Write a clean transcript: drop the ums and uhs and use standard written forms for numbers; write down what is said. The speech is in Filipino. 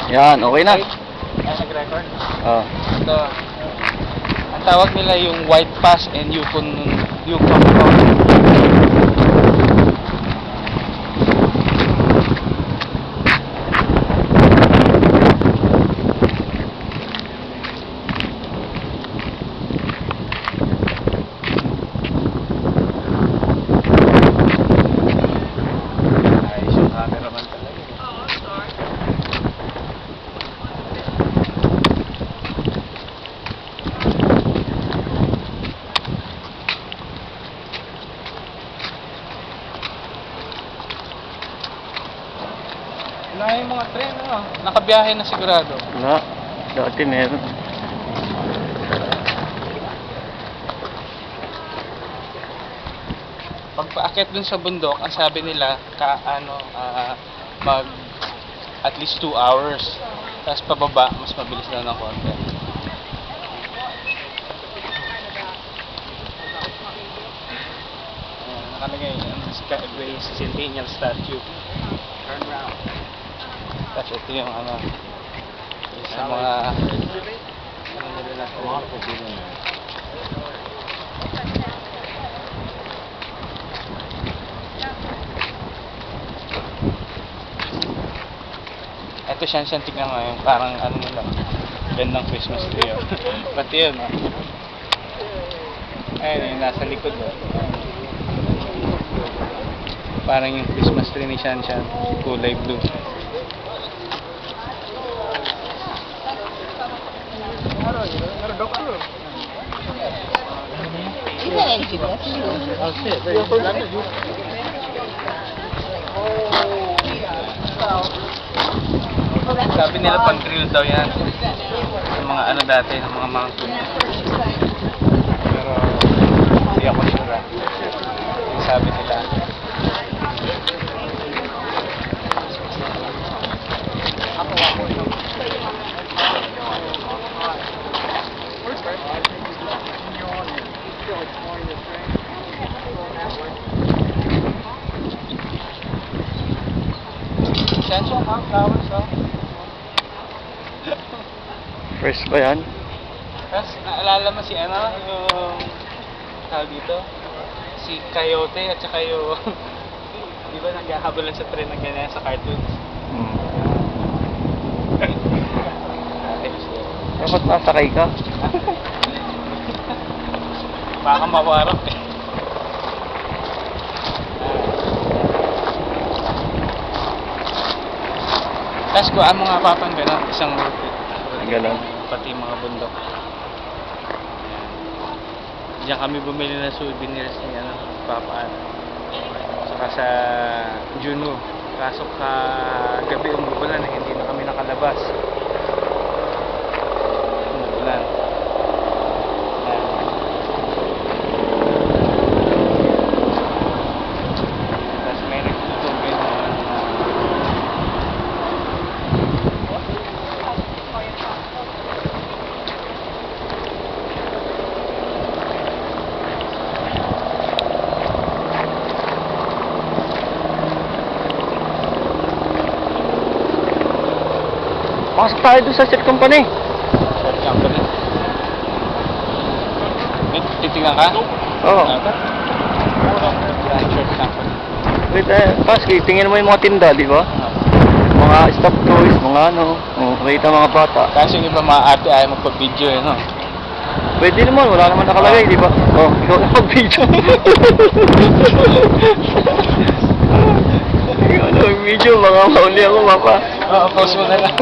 Yan, okay na. Ay, nag-record? Oh. Ito. Ang tawag nila yung White Pass and Yukon Crossing. Ayos yung cameraman talaga. Wala yung mga tren, ano? Nakabiyahe na sigurado. Wala. Dati meron. Pag paakyat dun sa bundok, ang sabi nila, mag at least 2 hours. Tapos pababa, mas mabilis daw ng konti. Ayan, nakalagay ang Skyway Centennial Statue. Turn around. Tapos ito yung sa mga nila ito siya tignan ngayon, parang nila, gandang Christmas tree. Pati yun, ayun yung nasa likod. Parang yung Christmas tree ni Shanshan, kulay blue. Sabi nila pang grill daw yan. Yung mga dati, ng mga mountain. Pero hindi ako sure. Yung sabi nila. Shanshan, flowers, Fresh pa yan. Tapos, naalala mo si yung tawag dito? Si Coyote at saka yung di ba naghahabulan sa tren na ganyan sa cartoons? Dapat nasakay ka. Baka mawarap eh. Tapos kung ano nga papang gano'n, isang worth it. Ganon. Pati mga bundok. Diyan kami bumili ng souvenirs ni Papa. Saka sa Juno. Kaso gabi umuulan eh, hindi na kami nakalabas. Umuulan. Tapos may nagtutubig Pasok tayo doon sa set company. Short company. Titingnan ka? Oo. Short company. Wait, tingin mo yung mga tinda, di ba? Mga stuffed toys, mga makita mga bata. Kasi yung iba mga ate ayaw magpa-video eh, no? Pwede naman, wala naman nakalagay, di ba? Oh, ikaw na mag-video. Ikaw na mag-video, mga mauli ako, Papa. Oo, post mo na lang.